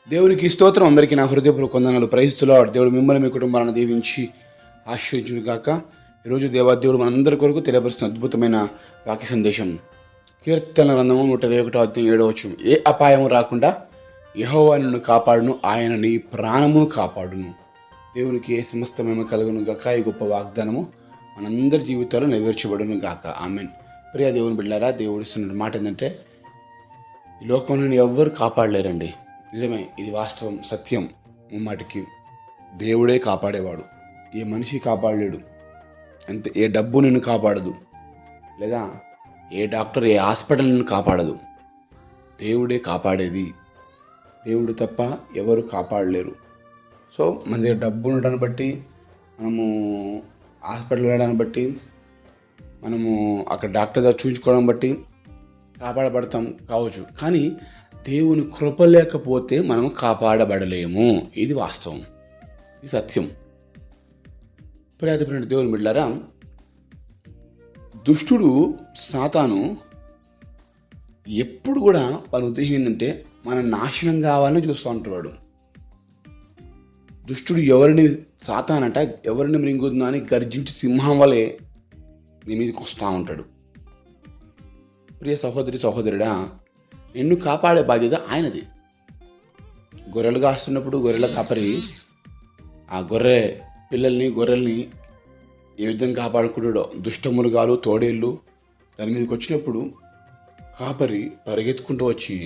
దేవునికి స్తోత్రం. అందరికీ నా హృదయపూర్వక వందనాలు. ప్రైస్తులో దేవుడు మిమ్మల్ని మీ కుటుంబాలను దీవించి ఆశీర్వదించును గాక. ఈరోజు దేవాదేవుడు మనందరి కొరకు తెలియపరుస్తున్న అద్భుతమైన వాక్య సందేశం. కీర్తన గ్రంథము 121:7. ఏ అపాయము రాకుండా యెహోవా నిన్ను కాపాడును, ఆయన నీ ప్రాణమును కాపాడును. దేవునికి ఏ సమస్తమేమో కలుగును గాక. ఈ గొప్ప వాగ్దానము మనందరి జీవితాలు నెరవేర్చబడును గాక. ఆమెన్. ప్రియ దేవుని బిడ్డలారా, దేవుడు ఇస్తున్న మాట ఏంటంటే, ఈ లోకంలో ఎవ్వరు కాపాడలేరండి. నిజమే, ఇది వాస్తవం, సత్యం. ముమ్మాటికి దేవుడే కాపాడేవాడు. ఏ మనిషి కాపాడలేడు. అంతే. ఏ డబ్బు నిన్ను కాపాడదు, లేదా ఏ డాక్టర్, ఏ హాస్పిటల్ నిన్ను కాపాడదు. దేవుడే కాపాడేది. దేవుడు తప్ప ఎవరు కాపాడలేరు. సో మన దగ్గర డబ్బు ఉండడాన్ని బట్టి, మనము హాస్పిటల్ వెళ్ళడాన్ని బట్టి, మనము అక్కడ డాక్టర్ దగ్గర చూపించుకోవడం బట్టి కాపాడబడతాం కావచ్చు. కానీ దేవుని కృప లేకపోతే మనము కాపాడబడలేము. ఇది వాస్తవం, ఇది సత్యం. ప్రియమైన దేవుని బిడ్డలారా, దుష్టుడు సాతాను ఎప్పుడు కూడా వాళ్ళ ఉద్దేశం ఏంటంటే మన నాశనం కావాలని చూస్తూ ఉంటాడు. దుష్టుడు సాతానంట ఎవరిని మృంగుతుందా అని గర్జించి సింహం వలె నీ మీదకి వస్తూ ఉంటాడు. ప్రియ సహోదరుడా, నిన్ను కాపాడే బాధ్యత ఆయనది. గొర్రెలు కాస్తున్నప్పుడు గొర్రెల కాపరి ఆ గొర్రెల్ని ఏ విధంగా కాపాడుకుంటాడో, దుష్టములుగాలు, తోడేళ్ళు దాని మీదకి వచ్చినప్పుడు కాపరి పరిగెత్తుకుంటూ వచ్చి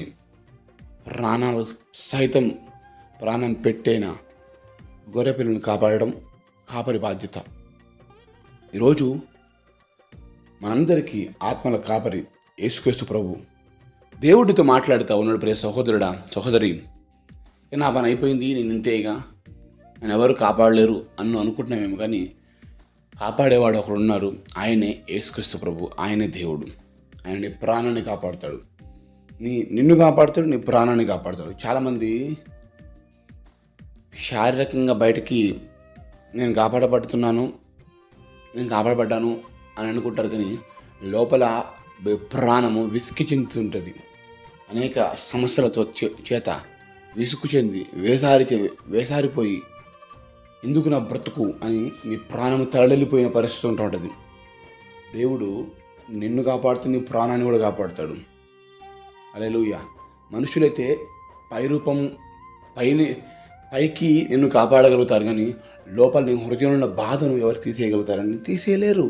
ప్రాణాలు సైతం ప్రాణం పెట్టైన గొర్రె పిల్లలను కాపాడడం కాపరి బాధ్యత. ఈరోజు మనందరికీ ఆత్మల కాపరి యేసుక్రీస్తు ప్రభు దేవుడితో మాట్లాడుతూ ఉన్నాడు. ప్రియ సహోదరుడా, సహోదరి, నా పని అయిపోయింది, నేను ఇంతేగా, నేను ఎవరు కాపాడలేరు అనుకుంటున్నామేమో. కానీ కాపాడేవాడు ఒకరు ఉన్నారు. ఆయనే యేసుక్రీస్తు ప్రభు. ఆయనే దేవుడు. ఆయన నీ ప్రాణాన్ని కాపాడుతాడు. నిన్ను కాపాడుతాడు, నీ ప్రాణాన్ని కాపాడుతాడు. చాలామంది శారీరకంగా బయటకి నేను కాపాడబడుతున్నాను, నేను కాపాడబడ్డాను అని అనుకుంటారు. కానీ లోపల ప్రాణము విసికి చెందుతుంటుంది. అనేక సమస్యలతో చేత విసుగు చెంది వేసారిపోయి ఎందుకు నా బ్రతుకు అని నీ ప్రాణము తరలిపోయిన పరిస్థితి ఉంటుంది. దేవుడు నిన్ను కాపాడుతూ నీ ప్రాణాన్ని కూడా కాపాడుతాడు. హల్లెలూయా. మనుషులైతే పైకి నిన్ను కాపాడగలుగుతారు, కానీ లోపల నీ హృదయంలో ఉన్న బాధను ఎవరు తీసేయగలుగుతారని తీసేయలేరు.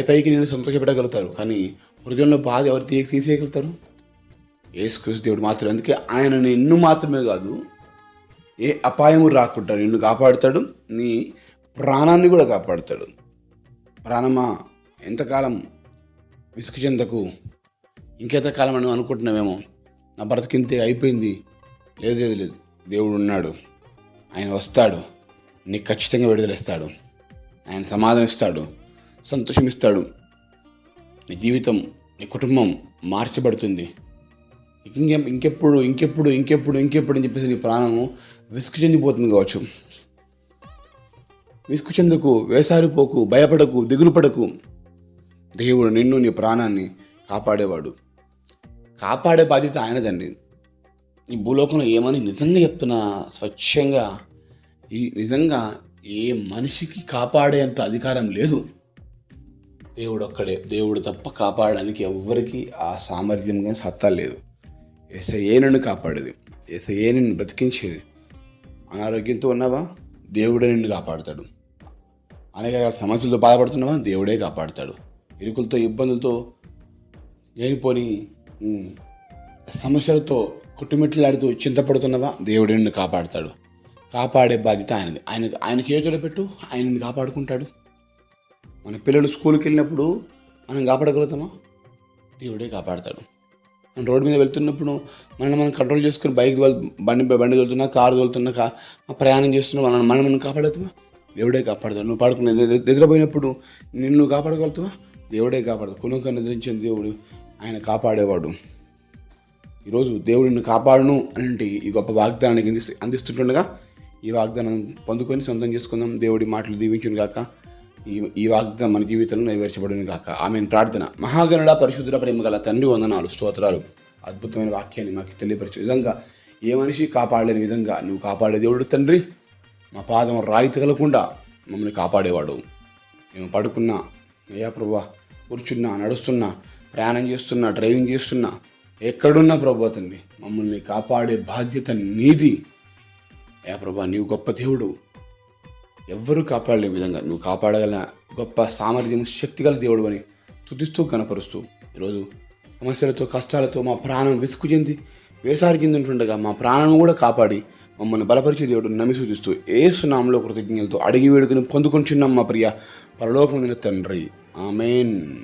పైకి నేను సంతోషపెట్టగలుగుతారు, కానీ హృదయంలో బాధ ఎవరు తీసేయగలుగుతారు? యేసుక్రీస్తు దేవుడు మాత్రం. అందుకే ఆయన నిన్ను మాత్రమే కాదు, ఏ అపాయము రాకుండా నిన్ను కాపాడుతాడు, నీ ప్రాణాన్ని కూడా కాపాడుతాడు. ప్రాణమా, ఎంతకాలం విసుగు చెందకు, ఇంకెంతకాలం అని అనుకుంటున్నామేమో, నా బ్రతికింతే అయిపోయింది. లేదు, దేవుడు ఉన్నాడు. ఆయన వస్తాడు, నీకు ఖచ్చితంగా విడుదలిస్తాడు. ఆయన సమాధానం ఇస్తాడు, సంతోషమిస్తాడు. నీ జీవితం, నీ కుటుంబం మార్చబడుతుంది. ఇంకెప్పుడు అని చెప్పేసి నీ ప్రాణము విసుగు చెందిపోతుంది కావచ్చు. విసుగు చెందుకు, వేసారిపోకు, భయపడకు, దిగులు పడకు. దేవుడు నిన్ను, నీ ప్రాణాన్ని కాపాడేవాడు. కాపాడే బాధ్యత ఆయనదండి. ఈ భూలోకంలో ఏమని నిజంగా చెప్తున్నా, స్వచ్ఛంగా, నిజంగా ఏ మనిషికి కాపాడేంత అధికారం లేదు. దేవుడు ఒక్కడే. దేవుడు తప్ప కాపాడడానికి ఎవ్వరికి ఆ సామర్థ్యంగా సత్తా లేదు. యేసయ్యే నిన్ను కాపాడేది, యేసయ్యే నిన్ను బ్రతికించేది. అనారోగ్యంతో ఉన్నావా, దేవుడే నిన్ను కాపాడుతాడు. అనేక రకాల సమస్యలతో బాధపడుతున్నావా, దేవుడే కాపాడుతాడు. ఇరుకులతో, ఇబ్బందులతో, లేనిపోని సమస్యలతో కొట్టుమిట్లాడుతూ చింతపడుతున్నావా, దేవుడే నిన్ను కాపాడుతాడు. కాపాడే బాధ్యత ఆయనది. ఆయన చేతుల్లో పెట్టు, ఆయన నిన్ను కాపాడుకుంటాడు. మన పిల్లలు స్కూల్కి వెళ్ళినప్పుడు మనం కాపాడగలుగుతామా? దేవుడే కాపాడతాడు. మనం రోడ్డు మీద వెళ్తున్నప్పుడు మనం కంట్రోల్ చేసుకుని బండి వెళ్తున్నా, కారు వెళ్తున్నా, ప్రయాణం చేస్తున్నా మనం కాపాడతామా? దేవుడే కాపాడతాడు. నువ్వు పాడుకుని నిద్రపోయినప్పుడు నిన్ను కాపాడగలుగుతావా? దేవుడే కాపాడతాడు. కునుక నిద్రించిన దేవుడు, ఆయన కాపాడేవాడు. ఈరోజు దేవుడు నిన్ను కాపాడును అంటే ఈ గొప్ప వాగ్దానానికి అందిస్తుండగా ఈ వాగ్దానం పొందుకొని సొంతం చేసుకుందాం. దేవుడి మాటలు దీవించును గాక. ఈ వాగ్దానం మన జీవితంలో నెరవేర్చబడును గాక. ఆమెన్. ప్రార్థన. మహాగణుడ, పరిశుద్ధుడ, ప్రేమ గల తండ్రి, వందనాలు, స్తోత్రాలు. అద్భుతమైన వాక్యాన్ని మాకు తెలియపరచు. నిజంగా ఏ మనిషి కాపాడలేని విధంగా నువ్వు కాపాడే దేవుడు తండ్రి. మా పాదం రాయి తగలకుండా మమ్మల్ని కాపాడేవాడు. మేము పడుకున్నా, అయ్యా ప్రభా, కూర్చున్నా, నడుస్తున్నా, ప్రయాణం చేస్తున్నా, డ్రైవింగ్ చేస్తున్నా, ఎక్కడున్నా ప్రభా తండ్రి మమ్మల్ని కాపాడే బాధ్యత నీది. అయ్యా ప్రభా, నీవు గొప్ప దేవుడు. ఎవ్వరూ కాపాడలేని విధంగా నువ్వు కాపాడగల గొప్ప సామర్థ్యం, శక్తిగల దేవుడు అని స్తుతిస్తూ కనపరుస్తూ ఈరోజు సమస్యలతో, కష్టాలతో మా ప్రాణం విసుగు చెంది వేసారి చెందుతుండగా మా ప్రాణం కూడా కాపాడి మమ్మల్ని బలపరిచే దేవుడు నమ్మి సూచిస్తూ యేసు నామములో కృతజ్ఞతలతో అడిగి వేడుకుని పొందుకుంటున్నాం మా ప్రియ పరలోకమైన తండ్రి. ఆమేన్.